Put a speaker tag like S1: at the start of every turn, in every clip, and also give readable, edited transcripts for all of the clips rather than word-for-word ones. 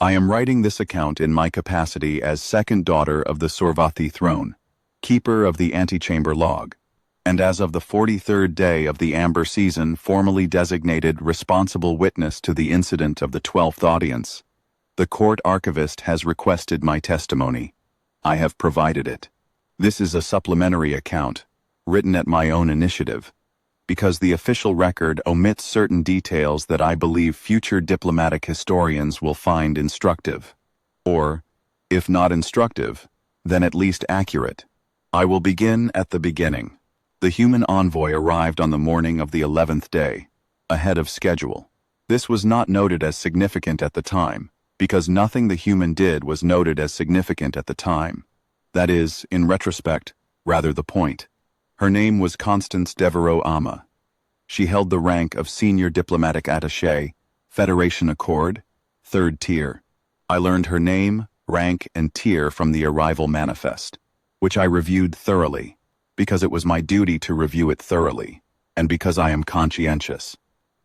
S1: I am writing this account in my capacity as second daughter of the Sorvathi throne, keeper of the antechamber log, and as of the 43rd day of the amber season formally designated responsible witness to the incident of the 12th audience. The court archivist has requested my testimony. I have provided it. This is a supplementary account, written at my own initiative, because the official record omits certain details that I believe future diplomatic historians will find instructive. Or, if not instructive, then at least accurate. I will begin at the beginning. The human envoy arrived on the morning of the 11th day, ahead of schedule. This was not noted as significant at the time, because nothing the human did was noted as significant at the time. That is, in retrospect, rather the point. Her name was Constance Devereaux Ama. She held the rank of Senior Diplomatic Attaché, Federation Accord, 3rd tier. I learned her name, rank, and tier from the arrival manifest, which I reviewed thoroughly, because it was my duty to review it thoroughly, and because I am conscientious.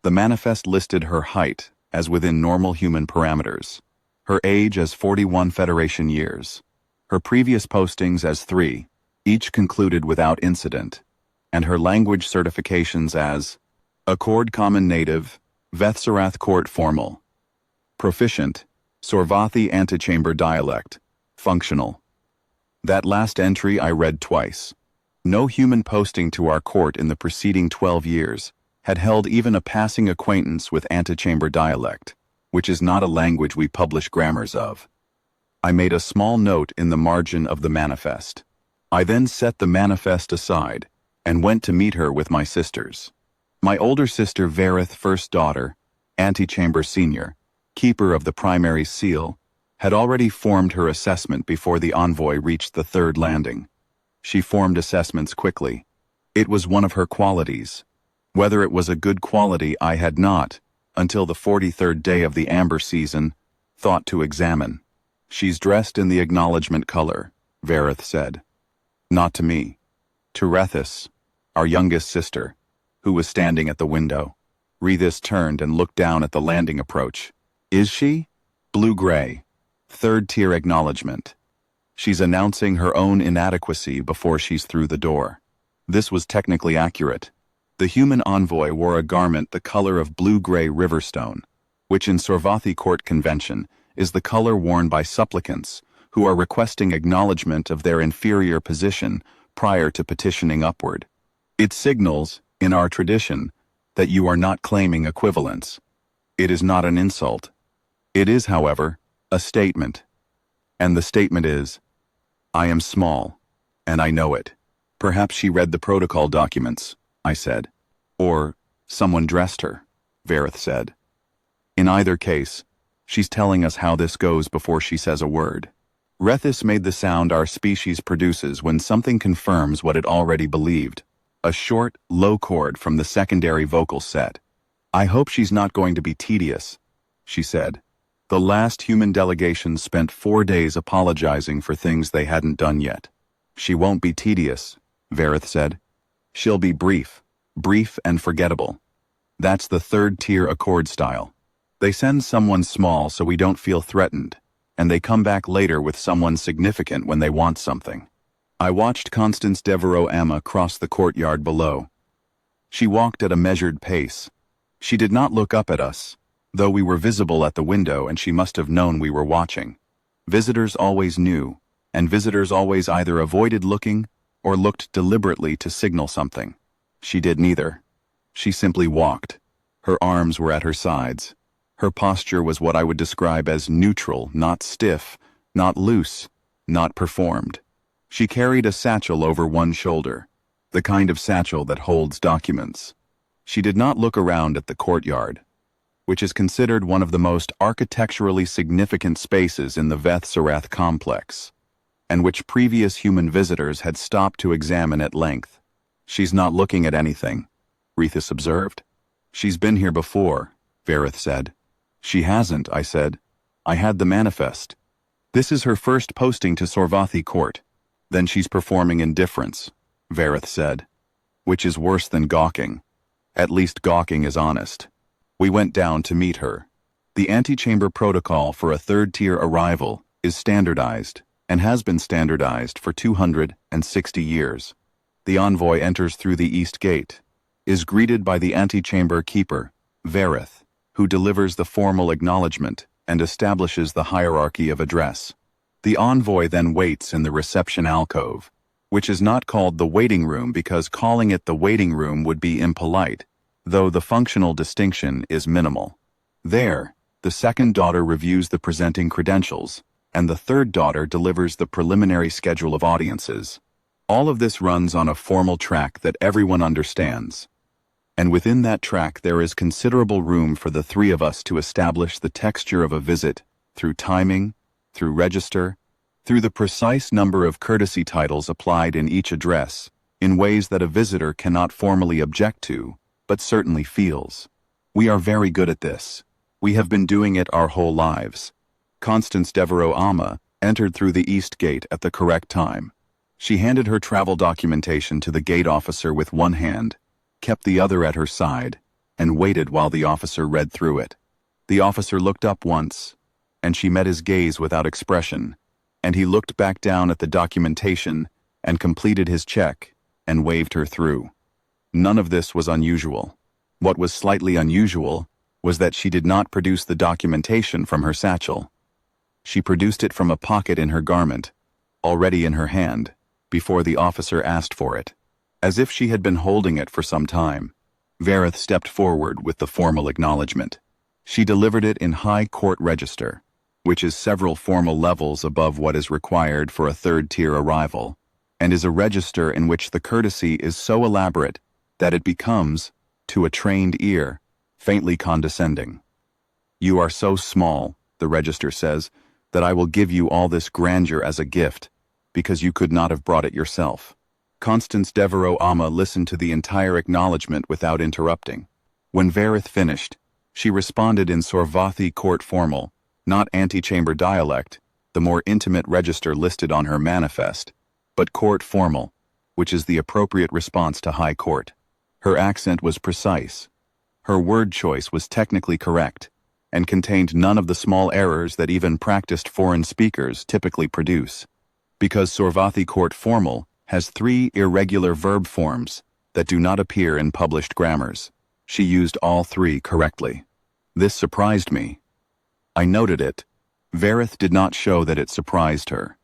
S1: The manifest listed her height as within normal human parameters, her age as 41 Federation years, her previous postings as 3, each concluded without incident, and her language certifications as Accord Common Native, Vethsarath Court Formal, Proficient, Sorvathi Antechamber Dialect, Functional. That last entry I read twice. No human posting to our court in the preceding 12 years had held even a passing acquaintance with antechamber dialect, which is not a language we publish grammars of. I made a small note in the margin of the manifest. I then set the manifest aside and went to meet her with my sisters. My older sister Verith, first daughter, antechamber senior, keeper of the primary seal, had already formed her assessment before the envoy reached the 3rd landing. She formed assessments quickly. It was one of her qualities. Whether it was a good quality I had not, until the 43rd day of the amber season, thought to examine. She's dressed in the acknowledgement color, Verith said. Not to me. To Rethis, our youngest sister, who was standing at the window. Rethis turned and looked down at the landing approach. Is she? Blue-gray. 3rd tier acknowledgement. She's announcing her own inadequacy before she's through the door. This was technically accurate. The human envoy wore a garment the color of blue-gray riverstone, which in Sorvathi court convention is the color worn by supplicants who are requesting acknowledgement of their inferior position prior to petitioning upward. It signals, in our tradition, that you are not claiming equivalence. It is not an insult. It is, however, a statement. And the statement is, I am small, and I know it. Perhaps she read the protocol documents, I said. Or, someone dressed her, Verith said. In either case, she's telling us how this goes before she says a word. Rethis made the sound our species produces when something confirms what it already believed. A short, low chord from the secondary vocal set. I hope she's not going to be tedious, she said. The last human delegation spent 4 days apologizing for things they hadn't done yet. She won't be tedious, Verith said. She'll be brief and forgettable. That's the 3rd tier accord style. They send someone small so we don't feel threatened, and they come back later with someone significant when they want something. I watched Constance Devereaux Ama cross the courtyard below. She walked at a measured pace. She did not look up at us, though we were visible at the window and she must have known we were watching. Visitors always knew, and visitors always either avoided looking or looked deliberately to signal something. She did neither. She simply walked. Her arms were at her sides. Her posture was what I would describe as neutral, not stiff, not loose, not performed. She carried a satchel over one shoulder, the kind of satchel that holds documents. She did not look around at the courtyard, which is considered one of the most architecturally significant spaces in the Vethsarath complex, and which previous human visitors had stopped to examine at length. She's not looking at anything, Rethis observed. She's been here before, Verith said. She hasn't, I said. I had the manifest. This is her first posting to Sorvathi court. Then she's performing indifference, Verith said, which is worse than gawking. At least gawking is honest. We went down to meet her. The antechamber protocol for a third-tier arrival is standardized and has been standardized for 260 years. The envoy enters through the east gate, is greeted by the antechamber keeper, Vareth, who delivers the formal acknowledgement and establishes the hierarchy of address. The envoy then waits in the reception alcove, which is not called the waiting room because calling it the waiting room would be impolite, though the functional distinction is minimal. There, the second daughter reviews the presenting credentials, and the third daughter delivers the preliminary schedule of audiences. All of this runs on a formal track that everyone understands. And within that track there is considerable room for the three of us to establish the texture of a visit through timing, through register, through the precise number of courtesy titles applied in each address, in ways that a visitor cannot formally object to, but certainly feels. We are very good at this. We have been doing it our whole lives. Constance Devereaux Ama entered through the east gate at the correct time. She handed her travel documentation to the gate officer with one hand, kept the other at her side, and waited while the officer read through it. The officer looked up once, and she met his gaze without expression, and he looked back down at the documentation and completed his check and waved her through. None of this was unusual. What was slightly unusual was that she did not produce the documentation from her satchel. She produced it from a pocket in her garment, already in her hand, before the officer asked for it. As if she had been holding it for some time, Vareth stepped forward with the formal acknowledgement. She delivered it in high court register, which is several formal levels above what is required for a third-tier arrival, and is a register in which the courtesy is so elaborate that it becomes, to a trained ear, faintly condescending. "You are so small," the register says, "that I will give you all this grandeur as a gift, because you could not have brought it yourself." Constance Devereaux Ama listened to the entire acknowledgement without interrupting. When Vareth finished, she responded in Sorvathi court formal, not antechamber dialect, the more intimate register listed on her manifest, but court formal, which is the appropriate response to high court. Her accent was precise. Her word choice was technically correct, and contained none of the small errors that even practiced foreign speakers typically produce. Because Sorvathi court formal has 3 irregular verb forms that do not appear in published grammars, she used all 3 correctly. This surprised me. I noted it. Vareth did not show that it surprised her.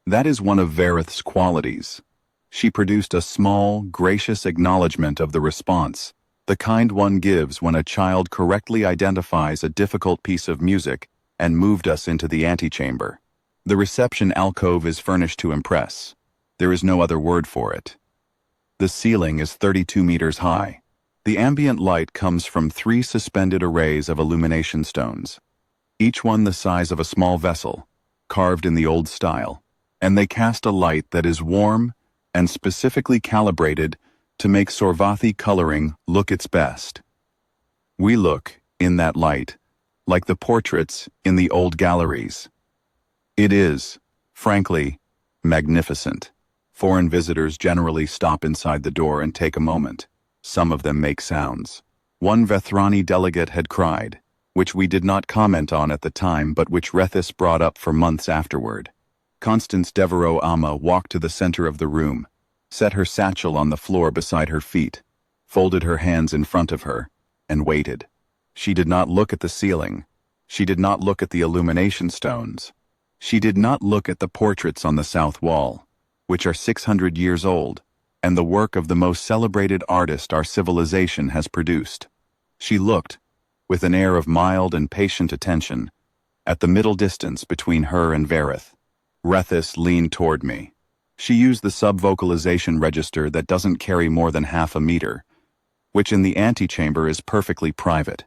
S1: That is one of Vareth's qualities. She produced a small, gracious acknowledgement of the response, the kind one gives when a child correctly identifies a difficult piece of music, and moved us into the antechamber. The reception alcove is furnished to impress. There is no other word for it. The ceiling is 32 meters high. The ambient light comes from 3 suspended arrays of illumination stones, each one the size of a small vessel, carved in the old style, and they cast a light that is warm and specifically calibrated to make Sorvathi coloring look its best. We look, in that light, like the portraits in the old galleries. It is, frankly, magnificent. Foreign visitors generally stop inside the door and take a moment. Some of them make sounds. One Vethrani delegate had cried, which we did not comment on at the time but which Rethis brought up for months afterward. Constance Devereaux Ama walked to the center of the room, set her satchel on the floor beside her feet, folded her hands in front of her, and waited. She did not look at the ceiling. She did not look at the illumination stones. She did not look at the portraits on the south wall, which are 600 years old, and the work of the most celebrated artist our civilization has produced. She looked, with an air of mild and patient attention, at the middle distance between her and Vareth. Rethis leaned toward me. She used the sub-vocalization register that doesn't carry more than half a meter, which in the antechamber is perfectly private.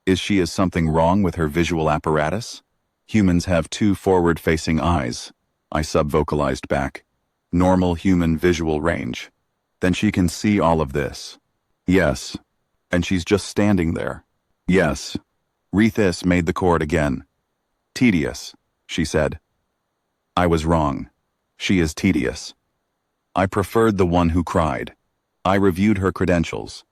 S1: Is something wrong with her visual apparatus? Humans have 2 forward-facing eyes, I sub-vocalized back. Normal human visual range. Then she can see all of this. Yes. And she's just standing there. Yes. Rethis made the chord again. Tedious, she said. I was wrong. She is tedious. I preferred the one who cried. I reviewed her credentials.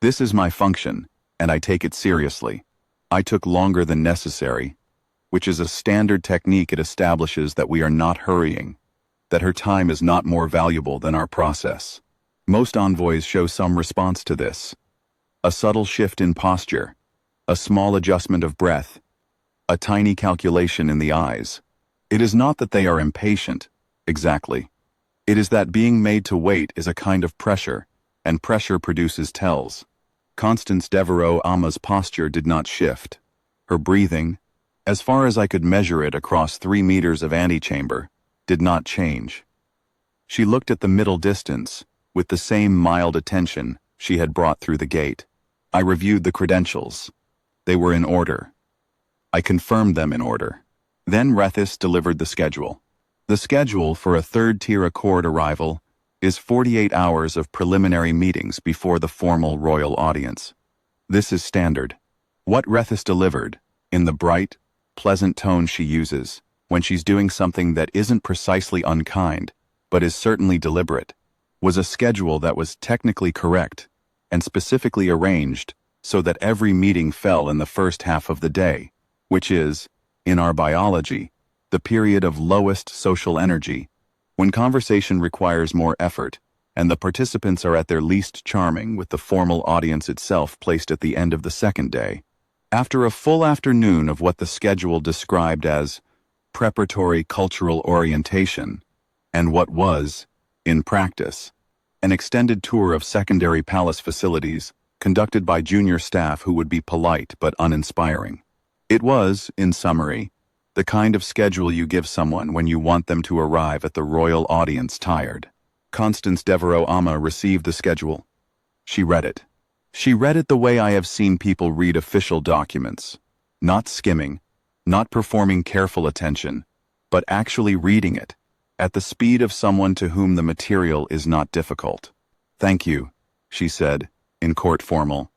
S1: This is my function, and I take it seriously. I took longer than necessary, which is a standard technique. It establishes that we are not hurrying, that her time is not more valuable than our process. Most envoys show some response to this. A subtle shift in posture, a small adjustment of breath, a tiny calculation in the eyes. It is not that they are impatient, exactly. It is that being made to wait is a kind of pressure, and pressure produces tells. Constance Devereux Ama's posture did not shift. Her breathing, as far as I could measure it across 3 meters of antechamber, did not change. She looked at the middle distance, with the same mild attention she had brought through the gate. I reviewed the credentials. They were in order. I confirmed them in order. Then Rethis delivered the schedule. The schedule for a third-tier Accord arrival is 48 hours of preliminary meetings before the formal royal audience. This is standard. What Rethis delivered, in the bright, pleasant tone she uses when she's doing something that isn't precisely unkind, but is certainly deliberate, was a schedule that was technically correct and specifically arranged so that every meeting fell in the first half of the day, which is, in our biology, the period of lowest social energy, when conversation requires more effort and the participants are at their least charming, with the formal audience itself placed at the end of the second day. After a full afternoon of what the schedule described as preparatory cultural orientation, and what was, in practice, an extended tour of secondary palace facilities conducted by junior staff who would be polite but uninspiring. It was, in summary, the kind of schedule you give someone when you want them to arrive at the royal audience tired. Constance Devereux Ama received the schedule. She read it. She read it the way I have seen people read official documents, not skimming, not performing careful attention, but actually reading it, at the speed of someone to whom the material is not difficult. "Thank you," she said, in court formal.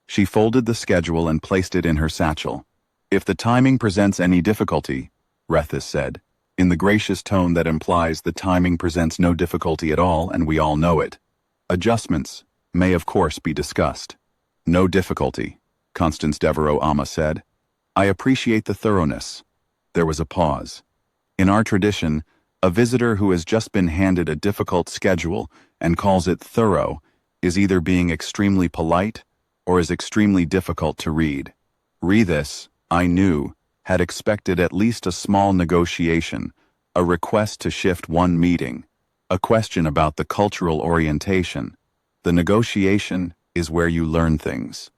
S1: She folded the schedule and placed it in her satchel. "If the timing presents any difficulty," Rethis said, in the gracious tone that implies the timing presents no difficulty at all and we all know it, "adjustments may of course be discussed." "No difficulty," Constance Devereux Ama said. "I appreciate the thoroughness." There was a pause. In our tradition, a visitor who has just been handed a difficult schedule and calls it thorough is either being extremely polite or is extremely difficult to read. Rethis, I knew, had expected at least a small negotiation, a request to shift one meeting, a question about the cultural orientation. The negotiation is where you learn things.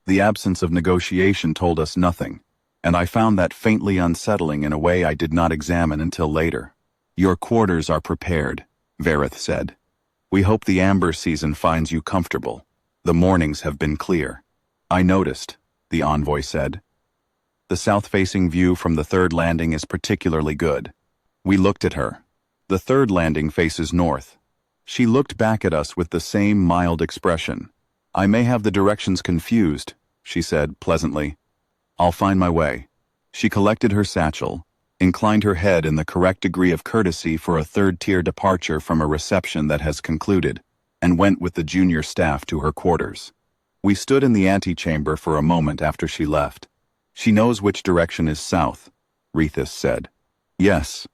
S1: The absence of negotiation told us nothing, and I found that faintly unsettling in a way I did not examine until later. "Your quarters are prepared," Verith said. "We hope the amber season finds you comfortable. The mornings have been clear." "I noticed," the envoy said. "The south-facing view from the third landing is particularly good." We looked at her. "The third landing faces north." She looked back at us with the same mild expression. "I may have the directions confused," she said pleasantly. "I'll find my way." She collected her satchel, inclined her head in the correct degree of courtesy for a third-tier departure from a reception that has concluded, and went with the junior staff to her quarters. We stood in the antechamber for a moment after she left. "She knows which direction is south," Rethis said. "Yes,"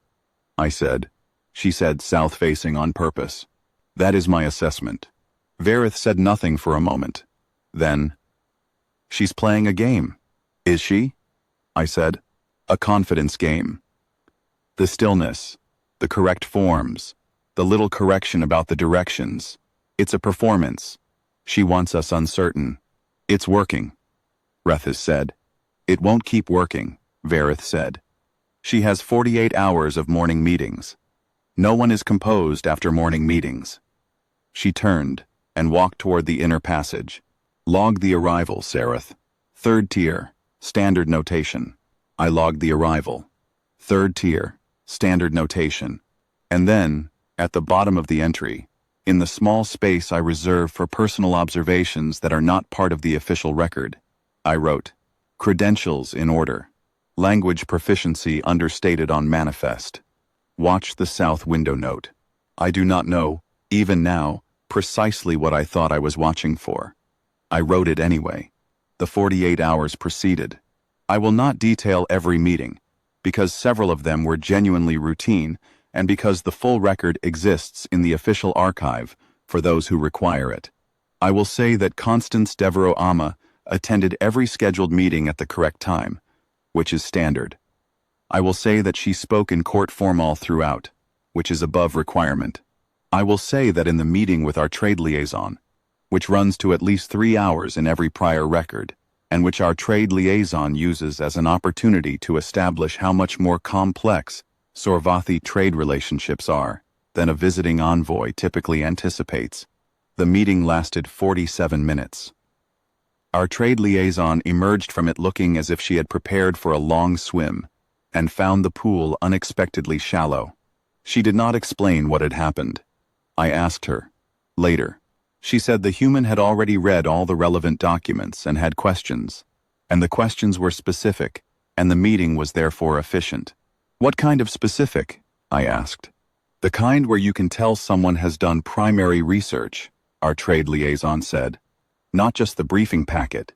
S1: I said. "She said south-facing on purpose. That is my assessment." Verith said nothing for a moment. Then, "She's playing a game." "Is she?" I said. "A confidence game. The stillness, the correct forms, the little correction about the directions. It's a performance. She wants us uncertain." "It's working," Rethis said. "It won't keep working," Verith said. "She has 48 hours of morning meetings. No one is composed after morning meetings." She turned and walked toward the inner passage. "Log the arrival, Sereth. Third tier, standard notation." I logged the arrival. Third tier, standard notation. And then, at the bottom of the entry, in the small space I reserve for personal observations that are not part of the official record, I wrote, "Credentials in order. Language proficiency understated on manifest. Watch the south window note." I do not know, even now, precisely what I thought I was watching for. I wrote it anyway. The 48 hours proceeded. I will not detail every meeting, because several of them were genuinely routine, and because the full record exists in the official archive for those who require it. I will say that Constance Devereux-Ama attended every scheduled meeting at the correct time, which is standard. I will say that she spoke in court form all throughout, which is above requirement. I will say that in the meeting with our trade liaison, which runs to at least 3 hours in every prior record, and which our trade liaison uses as an opportunity to establish how much more complex Scifi trade relationships are than a visiting envoy typically anticipates. The meeting lasted 47 minutes. Our trade liaison emerged from it looking as if she had prepared for a long swim and found the pool unexpectedly shallow. She did not explain what had happened. I asked her. Later, she said the human had already read all the relevant documents and had questions, and the questions were specific, and the meeting was therefore efficient. What kind of specific? I asked. The kind where you can tell someone has done primary research, our trade liaison said. Not just the briefing packet.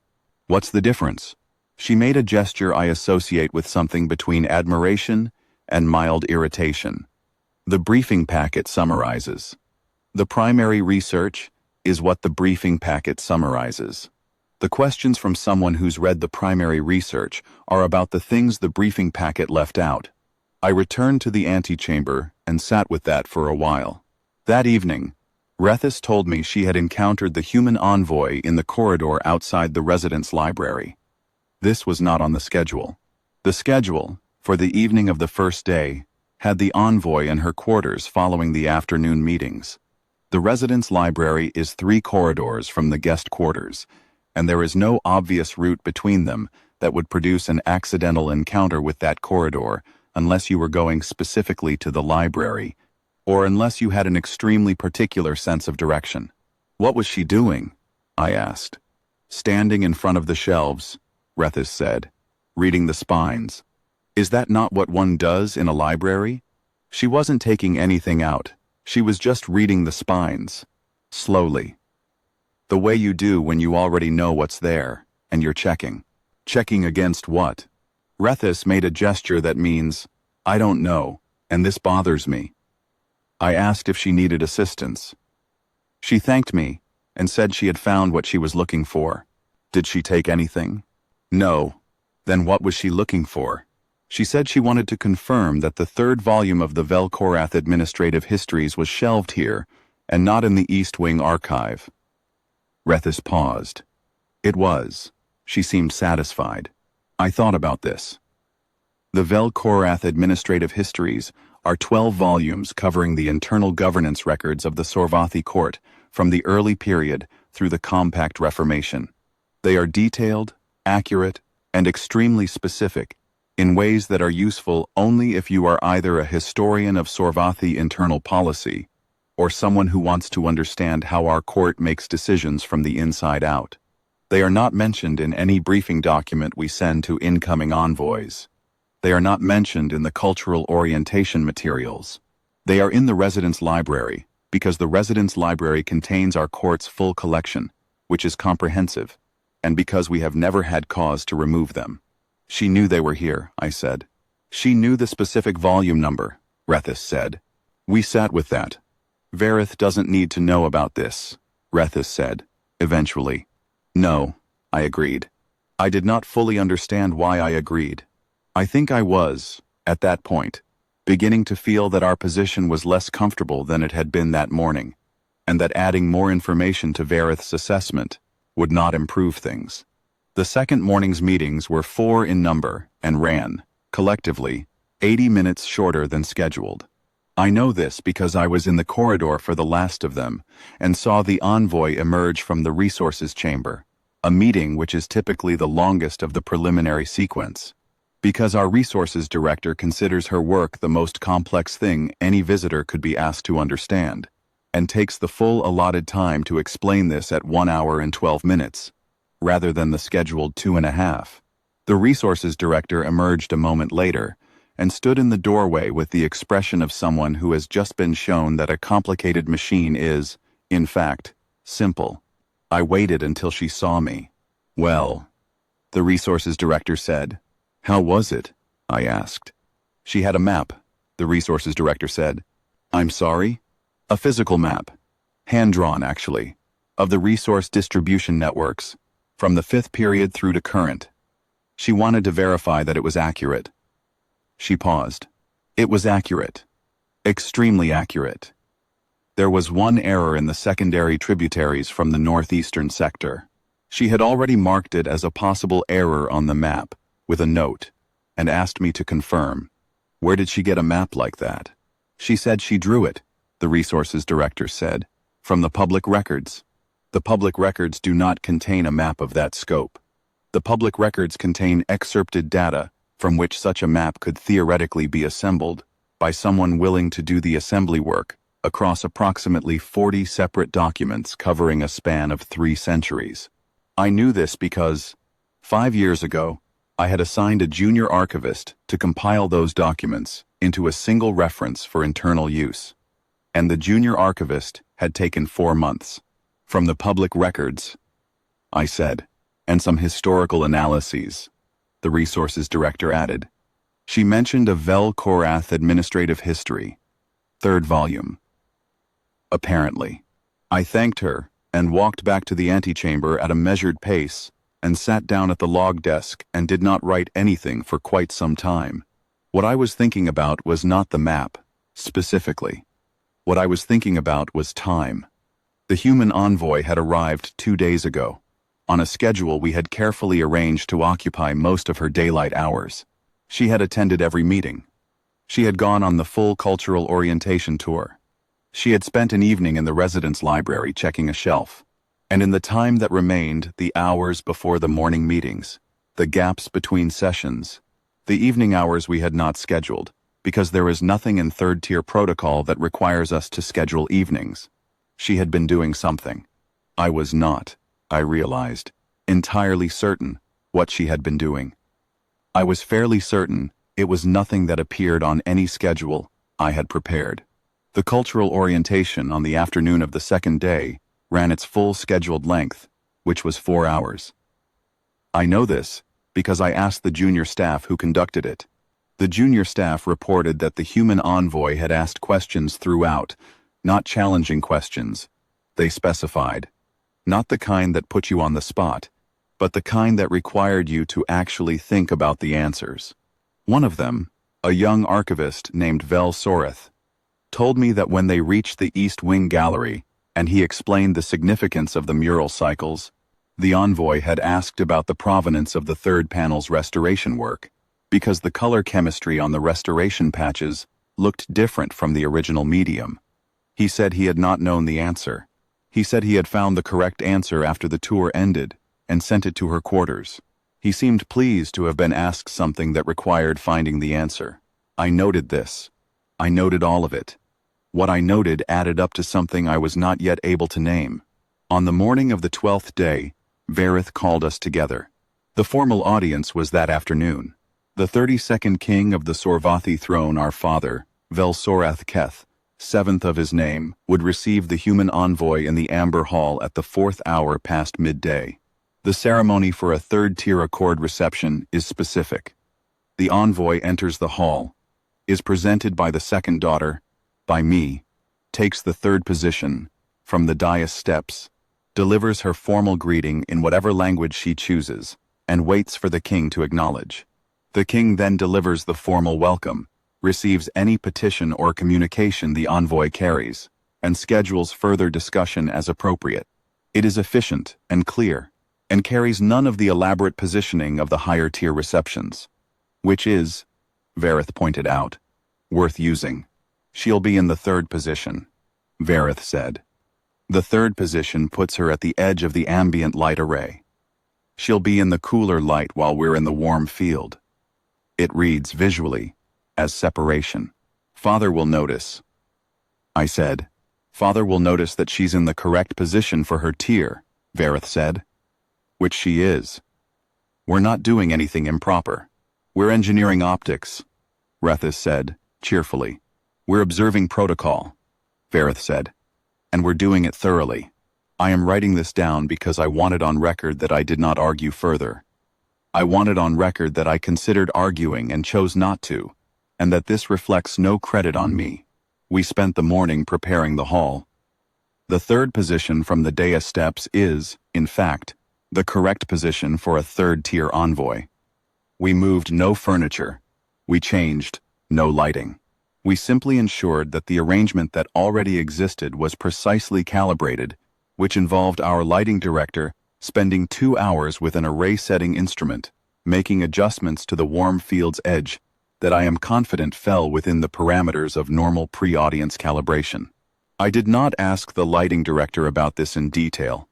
S1: What's the difference? She made a gesture I associate with something between admiration and mild irritation. The briefing packet summarizes. The primary research is what the briefing packet summarizes. The questions from someone who's read the primary research are about the things the briefing packet left out. I returned to the antechamber and sat with that for a while. That evening, Rethis told me she had encountered the human envoy in the corridor outside the residence library. This was not on the schedule. The schedule, for the evening of the first day, had the envoy in her quarters following the afternoon meetings. The residence library is 3 corridors from the guest quarters, and there is no obvious route between them that would produce an accidental encounter with that corridor unless you were going specifically to the library, or unless you had an extremely particular sense of direction. What was she doing? I asked. Standing in front of the shelves, Rethis said, reading the spines. Is that not what one does in a library? She wasn't taking anything out. She was just reading the spines. Slowly. The way you do when you already know what's there, and you're checking. Checking against what? Rethis made a gesture that means, I don't know, and this bothers me. I asked if she needed assistance. She thanked me, and said she had found what she was looking for. Did she take anything? No. Then what was she looking for? She said she wanted to confirm that the 3rd volume of the Velkorath Administrative Histories was shelved here, and not in the East Wing archive. Rethis paused. It was. She seemed satisfied. I thought about this. The Velkorath Administrative Histories are 12 volumes covering the internal governance records of the Scifi court from the early period through the Compact Reformation. They are detailed, accurate, and extremely specific, in ways that are useful only if you are either a historian of Scifi internal policy or someone who wants to understand how our court makes decisions from the inside out. They are not mentioned in any briefing document we send to incoming envoys. They are not mentioned in the cultural orientation materials. They are in the residence library because the residence library contains our court's full collection, which is comprehensive, and because we have never had cause to remove them. She knew they were here, I said. She knew the specific volume number, Rethis said. We sat with that. Verith doesn't need to know about this, Rethis said, eventually. No, I agreed. I did not fully understand why I agreed. I think I was, at that point, beginning to feel that our position was less comfortable than it had been that morning, and that adding more information to Verith's assessment would not improve things. The second morning's meetings were 4 in number and ran, collectively, 80 minutes shorter than scheduled. I know this because I was in the corridor for the last of them and saw the envoy emerge from the resources chamber, a meeting which is typically the longest of the preliminary sequence. Because our resources director considers her work the most complex thing any visitor could be asked to understand, and takes the full allotted time to explain this at 1 hour and 12 minutes. Rather than the scheduled 2.5. The resources director emerged a moment later and stood in the doorway with the expression of someone who has just been shown that a complicated machine is, in fact, simple. I waited until she saw me. Well, the resources director said. How was it? I asked. She had a map, the resources director said. I'm sorry? A physical map. Hand-drawn, actually, of the resource distribution networks, from the 5th period through to current. She wanted to verify that it was accurate. She paused. It was accurate. Extremely accurate. There was one error in the secondary tributaries from the northeastern sector. She had already marked it as a possible error on the map, with a note, and asked me to confirm. Where did she get a map like that? She said she drew it, the resources director said, from the public records. The public records do not contain a map of that scope. The public records contain excerpted data from which such a map could theoretically be assembled by someone willing to do the assembly work across approximately 40 separate documents covering a span of 3 centuries. I knew this because, 5 years ago, I had assigned a junior archivist to compile those documents into a single reference for internal use. And the junior archivist had taken 4 months. From the public records, I said, and some historical analyses, the resources director added. She mentioned a Vel Korath Administrative History, 3rd volume. Apparently. I thanked her and walked back to the antechamber at a measured pace and sat down at the log desk and did not write anything for quite some time. What I was thinking about was not the map, specifically. What I was thinking about was time. The human envoy had arrived 2 days ago, on a schedule we had carefully arranged to occupy most of her daylight hours. She had attended every meeting. She had gone on the full cultural orientation tour. She had spent an evening in the residence library checking a shelf. And in the time that remained, the hours before the morning meetings, the gaps between sessions, the evening hours we had not scheduled, because there is nothing in 3rd-tier protocol that requires us to schedule evenings. She had been doing something. I was not, I realized, entirely certain what she had been doing. I was fairly certain it was nothing that appeared on any schedule I had prepared. The cultural orientation on the afternoon of the 2nd day ran its full scheduled length, which was 4 hours. I know this because I asked the junior staff who conducted it. The junior staff reported that the human envoy had asked questions throughout, not challenging questions, they specified. Not the kind that put you on the spot, but the kind that required you to actually think about the answers. One of them, a young archivist named Vel Soreth, told me that when they reached the East Wing Gallery, and he explained the significance of the mural cycles, the envoy had asked about the provenance of the 3rd panel's restoration work, because the color chemistry on the restoration patches looked different from the original medium. He said he had not known the answer. He said he had found the correct answer after the tour ended and sent it to her quarters. He seemed pleased to have been asked something that required finding the answer. I noted this. I noted all of it. What I noted added up to something I was not yet able to name. On the morning of the 12th day, Varith called us together. The formal audience was that afternoon. The 32nd king of the Sorvathi throne, our father, Velsorath Keth, 7th of his name, would receive the human envoy in the Amber Hall at the 4th hour past midday. The ceremony for a 3rd-tier accord reception is specific. The envoy enters the hall, is presented by the 2nd daughter, by me, takes the 3rd position, from the dais steps, delivers her formal greeting in whatever language she chooses, and waits for the king to acknowledge. The king then delivers the formal welcome, receives any petition or communication the envoy carries, and schedules further discussion as appropriate. It is efficient and clear, and carries none of the elaborate positioning of the higher-tier receptions, which is, Varith pointed out, worth using. She'll be in the 3rd position, Varith said. The 3rd position puts her at the edge of the ambient light array. She'll be in the cooler light while we're in the warm field. It reads visually as separation. Father will notice. I said. Father will notice that she's in the correct position for her tier, Varith said. Which she is. We're not doing anything improper. We're engineering optics, Rethis said, cheerfully. We're observing protocol, Varith said, and we're doing it thoroughly. I am writing this down because I want it on record that I did not argue further. I wanted on record that I considered arguing and chose not to, and that this reflects no credit on me. We spent the morning preparing the hall. The third position from the dais steps is, in fact, the correct position for a third-tier envoy. We moved no furniture. We changed no lighting. We simply ensured that the arrangement that already existed was precisely calibrated, which involved our lighting director spending 2 hours with an array-setting instrument, making adjustments to the warm field's edge that I am confident fell within the parameters of normal pre-audience calibration. I did not ask the lighting director about this in detail.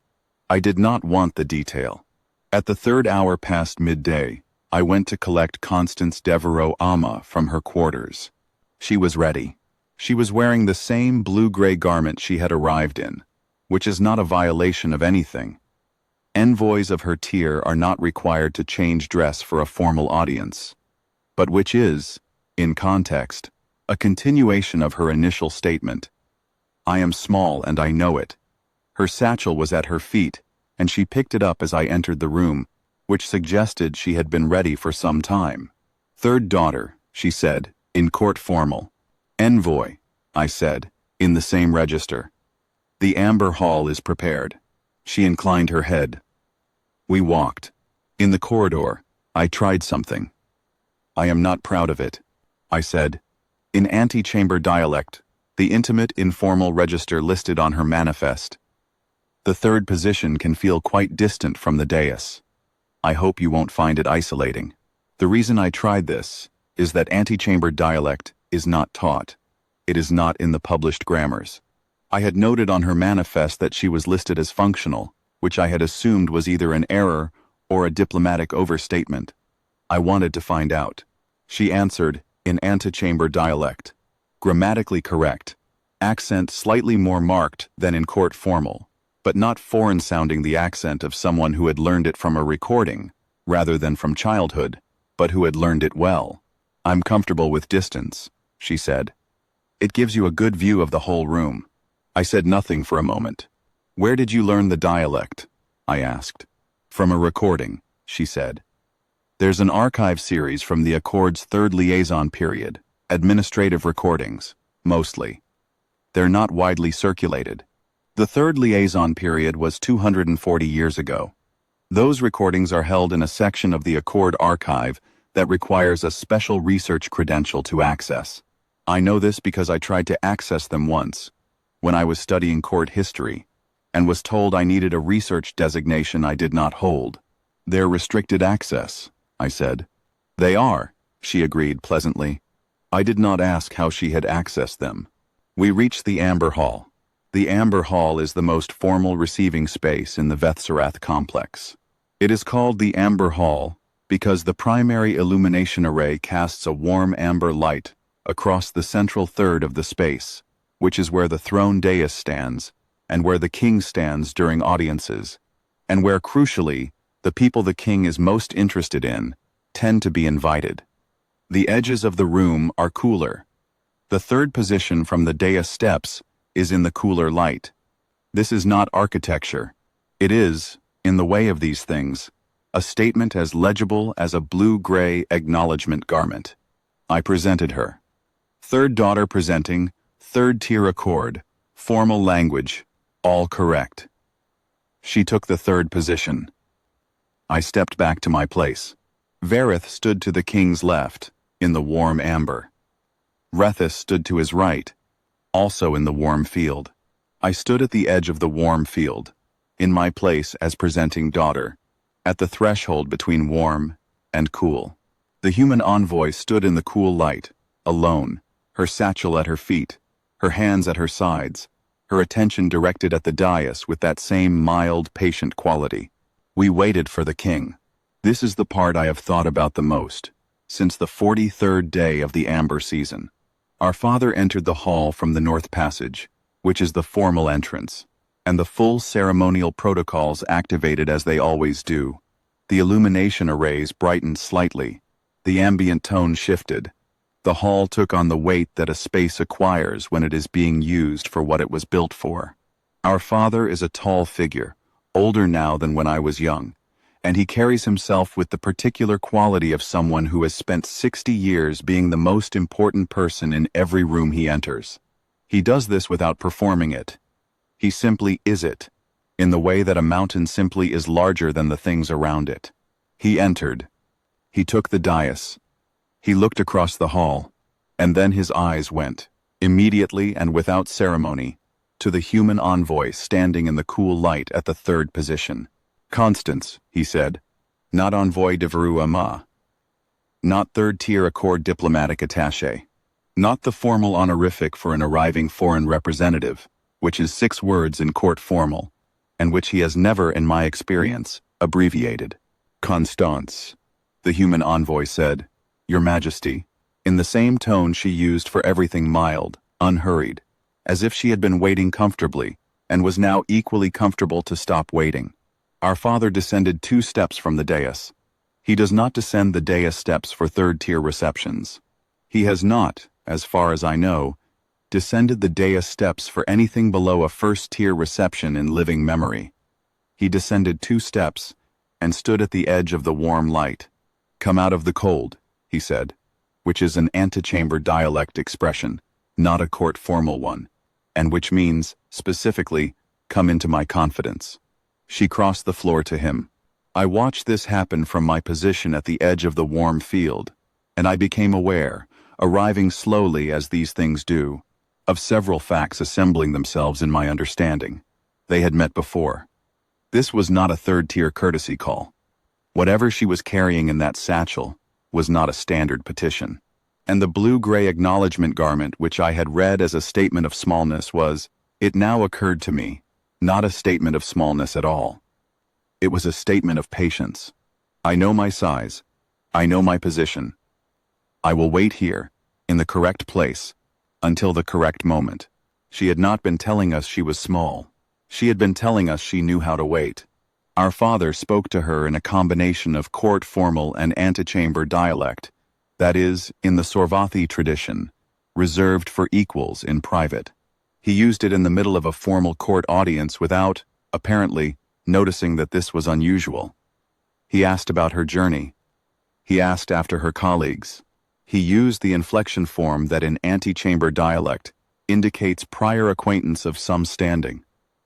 S1: I did not want the detail. At the 3rd hour past midday, I went to collect Constance Devereaux Ama from her quarters. She was ready. She was wearing the same blue-gray garment she had arrived in, which is not a violation of anything. Envoys of her tier are not required to change dress for a formal audience, but which is, in context, a continuation of her initial statement. I am small and I know it. Her satchel was at her feet, and she picked it up as I entered the room, which suggested she had been ready for some time. Third daughter, she said, in court formal. Envoy, I said, in the same register. The amber hall is prepared. She inclined her head. We walked. In the corridor, I tried something. I am not proud of it, I said. In antechamber dialect, the intimate, informal register listed on her manifest. The third position can feel quite distant from the dais. I hope you won't find it isolating. The reason I tried this is that antechamber dialect is not taught. It is not in the published grammars. I had noted on her manifest that she was listed as functional, which I had assumed was either an error or a diplomatic overstatement. I wanted to find out. She answered in antechamber dialect. Grammatically correct. Accent slightly more marked than in court formal, but not foreign-sounding the accent of someone who had learned it from a recording, rather than from childhood, but who had learned it well. I'm comfortable with distance, she said. It gives you a good view of the whole room. I said nothing for a moment. Where did you learn the dialect? I asked. From a recording, she said. There's an archive series from the Accord's third liaison period, administrative recordings, mostly. They're not widely circulated. The third liaison period was 240 years ago. Those recordings are held in a section of the Accord archive that requires a special research credential to access. I know this because I tried to access them once, when I was studying court history, and was told I needed a research designation I did not hold. They're restricted access, I said. They are, she agreed pleasantly. I did not ask how she had accessed them. We reached the Amber Hall. The Amber Hall is the most formal receiving space in the Vethsarath complex. It is called the Amber Hall because the primary illumination array casts a warm amber light across the central third of the space, which is where the throne dais stands, and where the king stands during audiences, and where, crucially, the people the king is most interested in tend to be invited. The edges of the room are cooler. The third position from the dais steps is in the cooler light. This is not architecture. It is, in the way of these things, a statement as legible as a blue-gray acknowledgement garment. I presented her. Third daughter presenting, third-tier accord, formal language, all correct. She took the third position. I stepped back to my place. Vareth stood to the king's left, in the warm amber. Rethus stood to his right, also in the warm field. I stood at the edge of the warm field, in my place as presenting daughter, at the threshold between warm and cool. The human envoy stood in the cool light, alone, her satchel at her feet, her hands at her sides, her attention directed at the dais with that same mild, patient quality. We waited for the king. This is the part I have thought about the most, since the 43rd day of the amber season. Our father entered the hall from the north passage, which is the formal entrance, and the full ceremonial protocols activated as they always do. The illumination arrays brightened slightly. The ambient tone shifted. The hall took on the weight that a space acquires when it is being used for what it was built for. Our father is a tall figure, older now than when I was young, and he carries himself with the particular quality of someone who has spent 60 years being the most important person in every room he enters. He does this without performing it. He simply is it, in the way that a mountain simply is larger than the things around it. He entered. He took the dais. He looked across the hall, and then his eyes went, immediately and without ceremony, to the human envoy standing in the cool light at the third position. Constance, he said, not envoy de Veru, not third-tier accord diplomatic attaché, not the formal honorific for an arriving foreign representative, which is 6 words in court formal, and which he has never, in my experience, abbreviated. Constance, the human envoy said, Your Majesty, in the same tone she used for everything mild, unhurried, as if she had been waiting comfortably, and was now equally comfortable to stop waiting. Our father descended 2 steps from the dais. He does not descend the dais steps for third-tier receptions. He has not, as far as I know, descended the dais steps for anything below a first-tier reception in living memory. He descended 2 steps and stood at the edge of the warm light. Come out of the cold, he said, which is an antechamber dialect expression, not a court formal one, and which means, specifically, come into my confidence. She crossed the floor to him. I watched this happen from my position at the edge of the warm field, and I became aware, arriving slowly as these things do, of several facts assembling themselves in my understanding. They had met before. This was not a third-tier courtesy call. Whatever she was carrying in that satchel was not a standard petition. And the blue-gray acknowledgement garment which I had read as a statement of smallness was, it now occurred to me, not a statement of smallness at all. It was a statement of patience. I know my size. I know my position. I will wait here, in the correct place, until the correct moment. She had not been telling us she was small. She had been telling us she knew how to wait. Our father spoke to her in a combination of court formal and antechamber dialect, that is, in the Scifi tradition, reserved for equals in private. He used it in the middle of a formal court audience without, apparently, noticing that this was unusual. He asked about her journey. He asked after her colleagues. He used the inflection form that in antechamber dialect indicates prior acquaintance of some standing,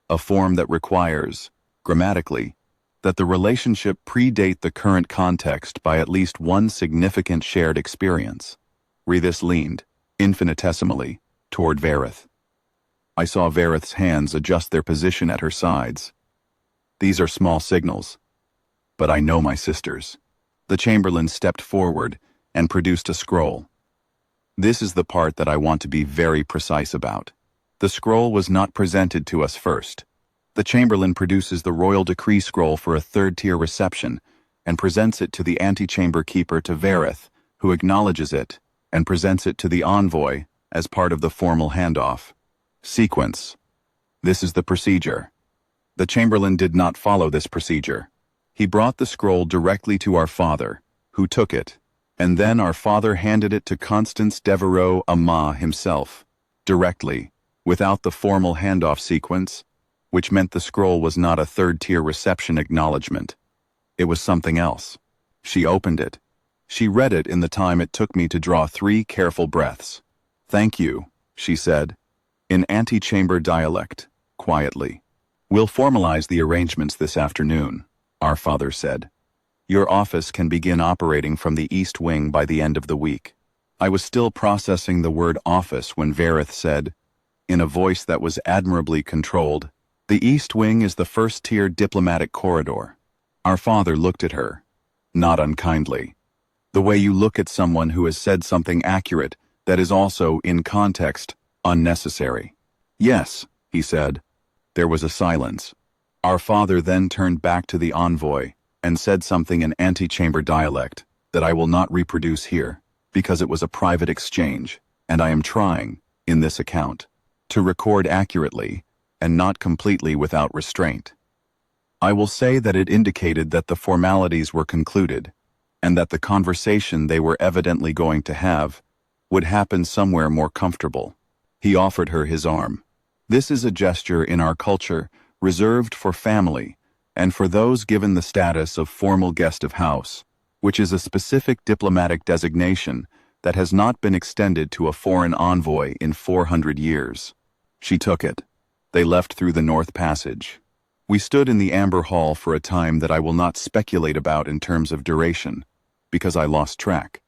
S1: a form that requires, grammatically, that the relationship predate the current context by at least one significant shared experience. Rithis leaned, infinitesimally, toward Verith. I saw Verith's hands adjust their position at her sides. These are small signals, but I know my sisters. The Chamberlain stepped forward and produced a scroll. This is the part that I want to be very precise about. The scroll was not presented to us first. The Chamberlain produces the royal decree scroll for a third-tier reception and presents it to the antechamber keeper to Verith, who acknowledges it and presents it to the envoy as part of the formal handoff. Sequence. This is the procedure. The Chamberlain did not follow this procedure. He brought the scroll directly to our father, who took it, and then our father handed it to Constance Devereux Ama himself, directly, without the formal handoff sequence, which meant the scroll was not a third-tier reception acknowledgement. It was something else. She opened it. She read it in the time it took me to draw 3 careful breaths. Thank you, she said, in antechamber dialect, quietly. We'll formalize the arrangements this afternoon, our father said. Your office can begin operating from the East Wing by the end of the week. I was still processing the word office when Verith said, in a voice that was admirably controlled, the East Wing is the first-tier diplomatic corridor. Our father looked at her, not unkindly. The way you look at someone who has said something accurate that is also, in context, unnecessary. Yes, he said. There was a silence. Our father then turned back to the envoy and said something in antechamber dialect that I will not reproduce here, because it was a private exchange, and I am trying, in this account, to record accurately and not completely without restraint. I will say that it indicated that the formalities were concluded, and that the conversation they were evidently going to have would happen somewhere more comfortable. He offered her his arm. This is a gesture in our culture reserved for family, and for those given the status of formal guest of house, which is a specific diplomatic designation that has not been extended to a foreign envoy in 400 years. She took it. They left through the North Passage. We stood in the Amber Hall for a time that I will not speculate about in terms of duration, because I lost track.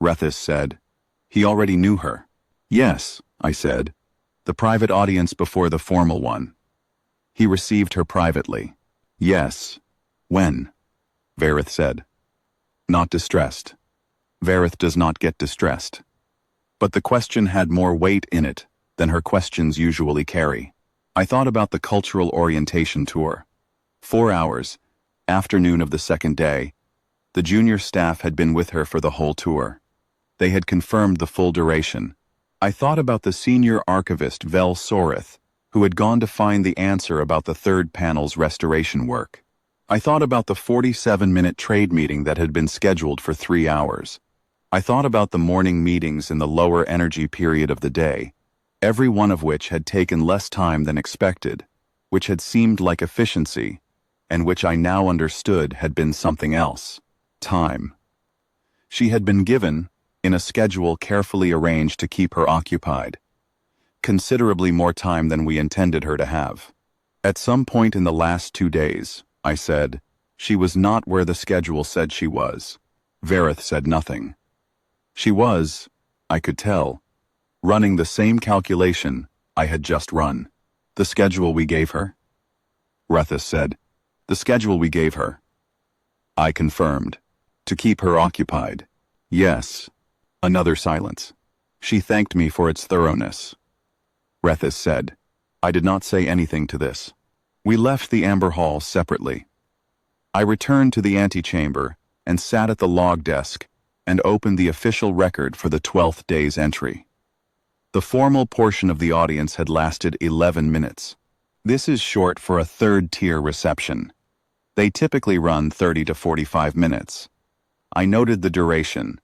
S1: Rethis said, "He already knew her." "Yes," I said. "The private audience before the formal one." "He received her privately." "Yes." "When?" Varith said. "Not distressed." Varith does not get distressed. But the question had more weight in it than her questions usually carry. I thought about the cultural orientation tour. 4 hours, afternoon of the second day, the junior staff had been with her for the whole tour. They had confirmed the full duration. I thought about the senior archivist Vel Sorith, who had gone to find the answer about the third panel's restoration work. I thought about the 47-minute trade meeting that had been scheduled for 3 hours. I thought about the morning meetings in the lower energy period of the day, every one of which had taken less time than expected, which had seemed like efficiency, and which I now understood had been something else: time. She had been given, in a schedule carefully arranged to keep her occupied, considerably more time than we intended her to have. At some point in the last 2 days, I said, she was not where the schedule said she was. Varith said nothing. She was, I could tell, running the same calculation I had just run. "The schedule we gave her?" Rethis said. "The schedule we gave her." I confirmed. "To keep her occupied." "Yes." Another silence. She thanked me for its thoroughness. Rethis said. I did not say anything to this. We left the Amber Hall separately. I returned to the antechamber and sat at the log desk and opened the official record for the 12th day's entry. The formal portion of the audience had lasted 11 minutes. This is short for a third-tier reception. They typically run 30 to 45 minutes. I noted the duration.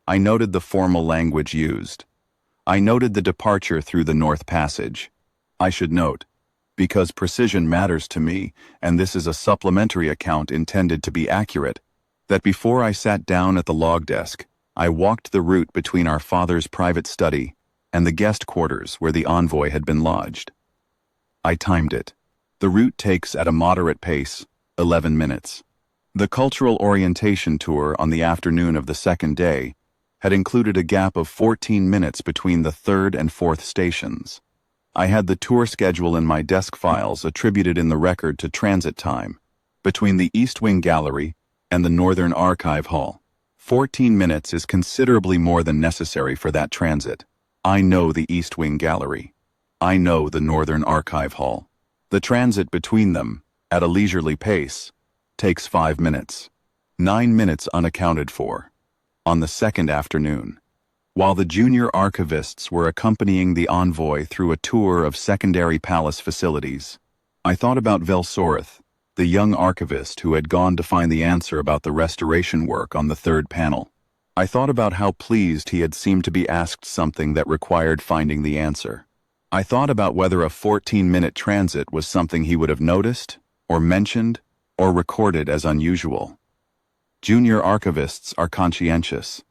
S1: I noted the formal language used. I noted the departure through the North Passage. I should note, because precision matters to me, and this is a supplementary account intended to be accurate, that before I sat down at the log desk, I walked the route between our father's private study and the guest quarters where the envoy had been lodged. I timed it. The route takes, at a moderate pace, 11 minutes. The cultural orientation tour on the afternoon of the second day had included a gap of 14 minutes between the third and fourth stations. I had the tour schedule in my desk files attributed in the record to transit time between the East Wing Gallery and the Northern Archive Hall. 14 minutes is considerably more than necessary for that transit. I know the East Wing Gallery. I know the Northern Archive Hall. The transit between them, at a leisurely pace, takes 5 minutes. 9 minutes unaccounted for. On the second afternoon, while the junior archivists were accompanying the envoy through a tour of secondary palace facilities, I thought about Vel Sorith, the young archivist who had gone to find the answer about the restoration work on the third panel. I thought about how pleased he had seemed to be asked something that required finding the answer. I thought about whether a 14-minute transit was something he would have noticed, or mentioned, or recorded as unusual. Junior archivists are conscientious.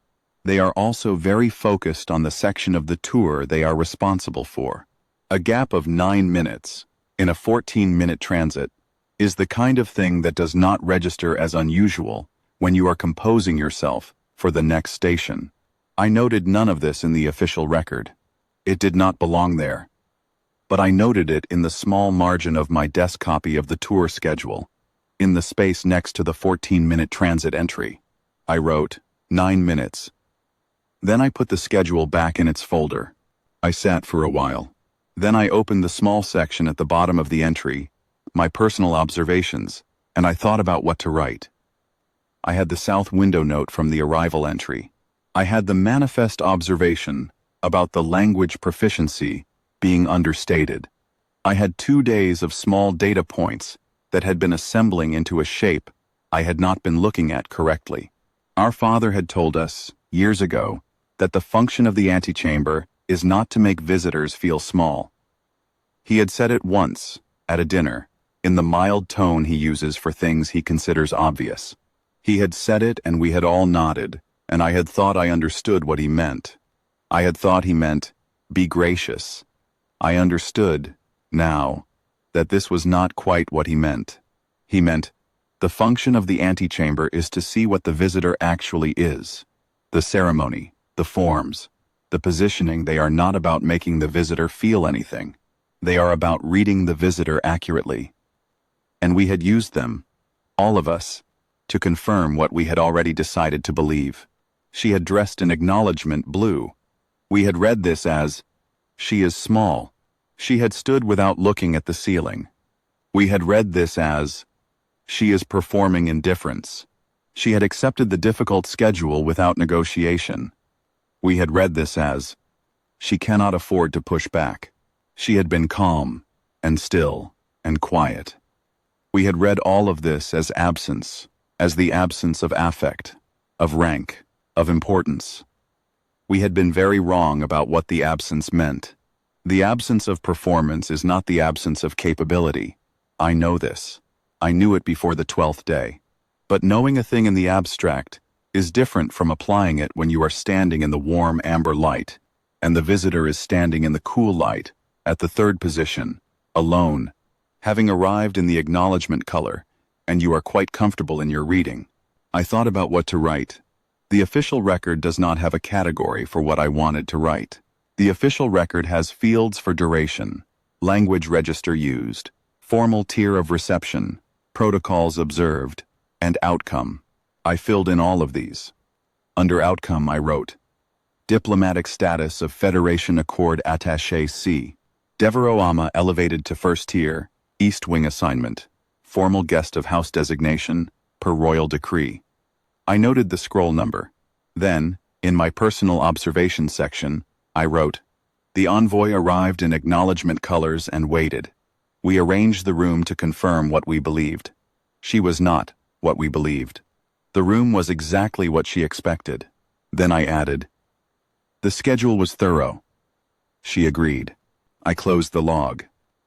S1: They are also very focused on the section of the tour they are responsible for. A gap of 9 minutes, in a 14-minute transit, is the kind of thing that does not register as unusual when you are composing yourself for the next station. I noted none of this in the official record. It did not belong there. But I noted it in the small margin of my desk copy of the tour schedule, in the space next to the 14-minute transit entry. I wrote, 9 minutes. Then I put the schedule back in its folder. I sat for a while. Then I opened the small section at the bottom of the entry, my personal observations, and I thought about what to write. I had the south window note from the arrival entry. I had the manifest observation about the language proficiency being understated. I had 2 days of small data points that had been assembling into a shape I had not been looking at correctly. Our father had told us, years ago, that the function of the antechamber is not to make visitors feel small. He had said it once, at a dinner, in the mild tone he uses for things he considers obvious. He had said it and we had all nodded, and I had thought I understood what he meant. I had thought he meant, be gracious. I understood, now, that this was not quite what he meant. He meant, the function of the antechamber is to see what the visitor actually is. The ceremony, the forms, the positioning, they are not about making the visitor feel anything. They are about reading the visitor accurately. And we had used them, all of us, to confirm what we had already decided to believe. She had dressed in acknowledgement blue. We had read this as, she is small. She had stood without looking at the ceiling. We had read this as, she is performing indifference. She had accepted the difficult schedule without negotiation. We had read this as, she cannot afford to push back. She had been calm, and still, and quiet. We had read all of this as absence, as the absence of affect, of rank, of importance. We had been very wrong about what the absence meant. The absence of performance is not the absence of capability. I know this. I knew it before the 12th day. But knowing a thing in the abstract is different from applying it when you are standing in the warm amber light, and the visitor is standing in the cool light, at the third position, alone, having arrived in the acknowledgement color, and you are quite comfortable in your reading. I thought about what to write. The official record does not have a category for what I wanted to write. The official record has fields for duration, language register used, formal tier of reception, protocols observed, and outcome. I filled in all of these. Under outcome I wrote, diplomatic status of Federation Accord Attaché C. Devereaux Ama elevated to first tier, East Wing assignment, formal guest of House designation, per royal decree. I noted the scroll number. Then, in my personal observation section, I wrote, the envoy arrived in acknowledgement colors and waited. We arranged the room to confirm what we believed. She was not what we believed. The room was exactly what she expected. Then I added, the schedule was thorough. She agreed. I closed the log.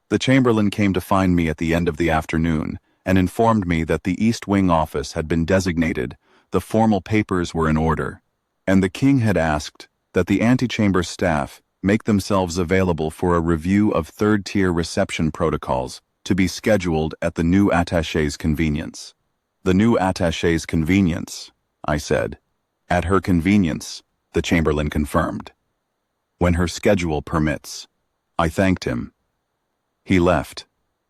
S1: The Chamberlain came to find me at the end of the afternoon and informed me that the East Wing office had been designated, the formal papers were in order, and the King had asked that the antechamber staff make themselves available for a review of third-tier reception protocols to be scheduled at the new attaché's convenience. The new attaché's convenience, I said. At her convenience, the Chamberlain confirmed. When her schedule permits. I thanked him. He left.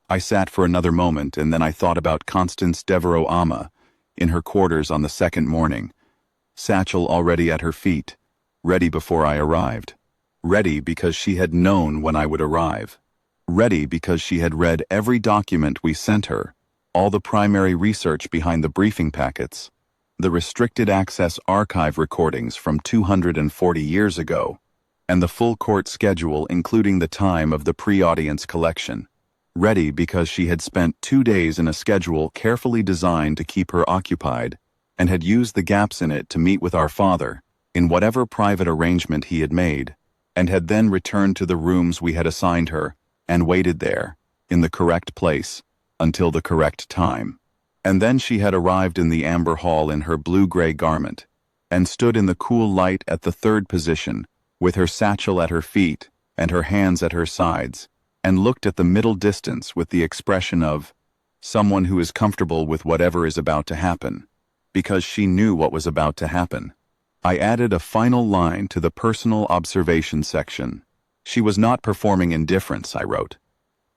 S1: I sat for another moment and then I thought about Constance Devereaux Ama in her quarters on the second morning, satchel already at her feet, ready before I arrived. Ready because she had known when I would arrive. Ready because she had read every document we sent her, all the primary research behind the briefing packets, the restricted access archive recordings from 240 years ago, and the full court schedule including the time of the pre-audience collection. Ready because she had spent 2 days in a schedule carefully designed to keep her occupied, and had used the gaps in it to meet with our father, in whatever private arrangement he had made, and had then returned to the rooms we had assigned her, and waited there, in the correct place, until the correct time. And then she had arrived in the amber hall in her blue-gray garment, and stood in the cool light at the third position, with her satchel at her feet and her hands at her sides, and looked at the middle distance with the expression of someone who is comfortable with whatever is about to happen, because she knew what was about to happen. I added a final line to the personal observation section. She was not performing indifference, I wrote.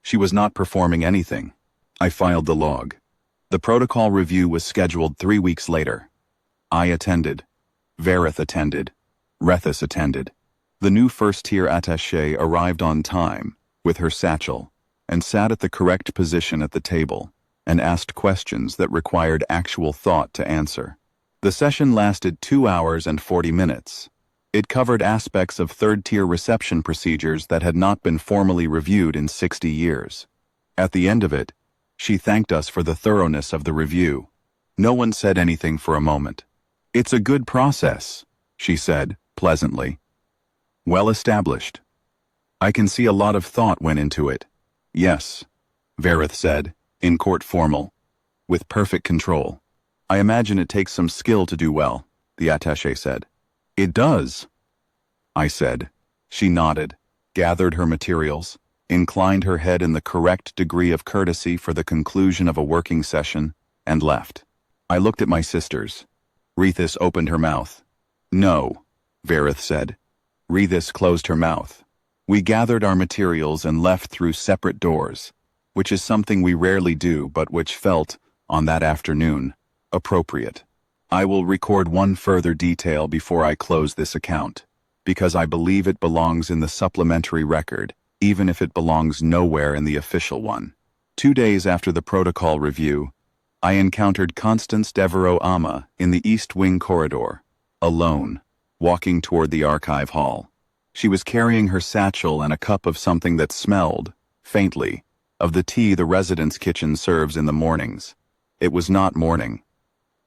S1: She was not performing anything. I filed the log. The protocol review was scheduled 3 weeks later. I attended. Verith attended. Rethus attended. The new first-tier attaché arrived on time, with her satchel, and sat at the correct position at the table, and asked questions that required actual thought to answer. The session lasted 2 hours and 40 minutes. It covered aspects of third-tier reception procedures that had not been formally reviewed in 60 years. At the end of it, she thanked us for the thoroughness of the review. No one said anything for a moment. It's a good process, she said, pleasantly. Well established. I can see a lot of thought went into it. Yes, Verith said, In court formal. With perfect control. I imagine it takes some skill to do well, the attaché said. It does, I said. She nodded, gathered her materials, inclined her head in the correct degree of courtesy for the conclusion of a working session, and left. I looked at my sisters. Rethis opened her mouth. No, Varith said. Rethis closed her mouth. We gathered our materials and left through separate doors, which is something we rarely do but which felt, on that afternoon, appropriate. I will record one further detail before I close this account, because I believe it belongs in the supplementary record, even if it belongs nowhere in the official one. 2 days after the protocol review, I encountered Constance Devereaux Ama in the East Wing corridor, alone, walking toward the archive hall. She was carrying her satchel and a cup of something that smelled, faintly, of the tea the residence kitchen serves in the mornings. It was not morning.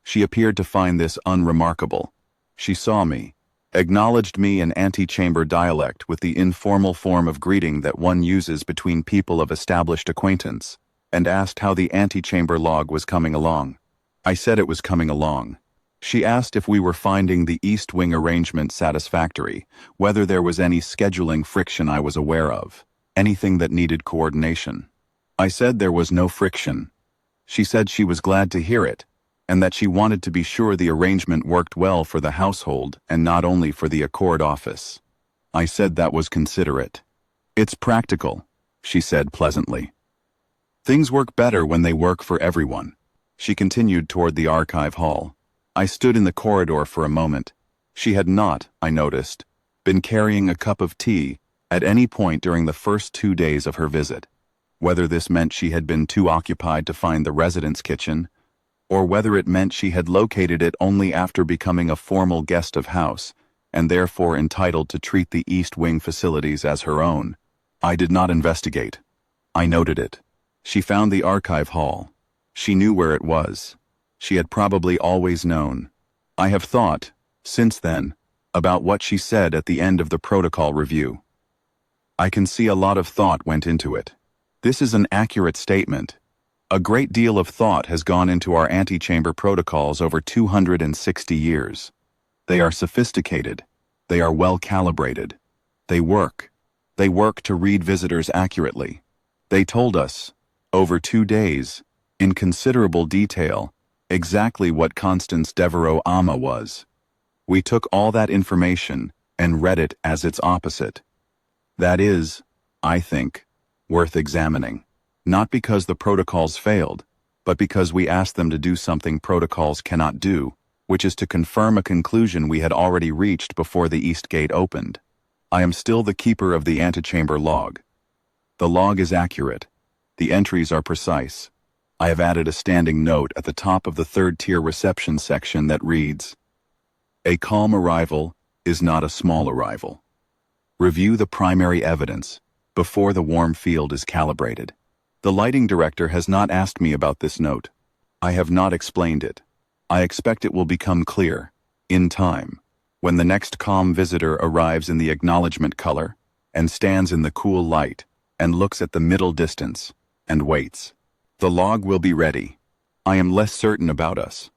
S1: She appeared to find this unremarkable. She saw me, acknowledged me in antechamber dialect with the informal form of greeting that one uses between people of established acquaintance, and asked how the antechamber log was coming along. I said it was coming along. She asked if we were finding the East Wing arrangement satisfactory, whether there was any scheduling friction I was aware of, anything that needed coordination. I said there was no friction. She said she was glad to hear it, and that she wanted to be sure the arrangement worked well for the household and not only for the Accord office. I said that was considerate. It's practical, she said pleasantly. Things work better when they work for everyone. She continued toward the archive hall. I stood in the corridor for a moment. She had not, I noticed, been carrying a cup of tea at any point during the first 2 days of her visit. Whether this meant she had been too occupied to find the residence kitchen, or whether it meant she had located it only after becoming a formal guest of house, and therefore entitled to treat the East Wing facilities as her own, I did not investigate. I noted it. She found the archive hall. She knew where it was. She had probably always known. I have thought, since then, about what she said at the end of the protocol review. I can see a lot of thought went into it. This is an accurate statement. A great deal of thought has gone into our antechamber protocols over 260 years. They are sophisticated. They are well calibrated. They work. They work to read visitors accurately. They told us, over 2 days, in considerable detail, exactly what Constance Devereaux Ama was. We took all that information and read it as its opposite. That is, I think, worth examining. Not because the protocols failed, but because we asked them to do something protocols cannot do, which is to confirm a conclusion we had already reached before the East Gate opened. I am still the keeper of the antechamber log. The log is accurate. The entries are precise. I have added a standing note at the top of the third-tier reception section that reads, "A calm arrival is not a small arrival. Review the primary evidence before the warm field is calibrated." The lighting director has not asked me about this note. I have not explained it. I expect it will become clear, in time, when the next calm visitor arrives in the acknowledgement color, and stands in the cool light, and looks at the middle distance, and waits. The log will be ready. I am less certain about us.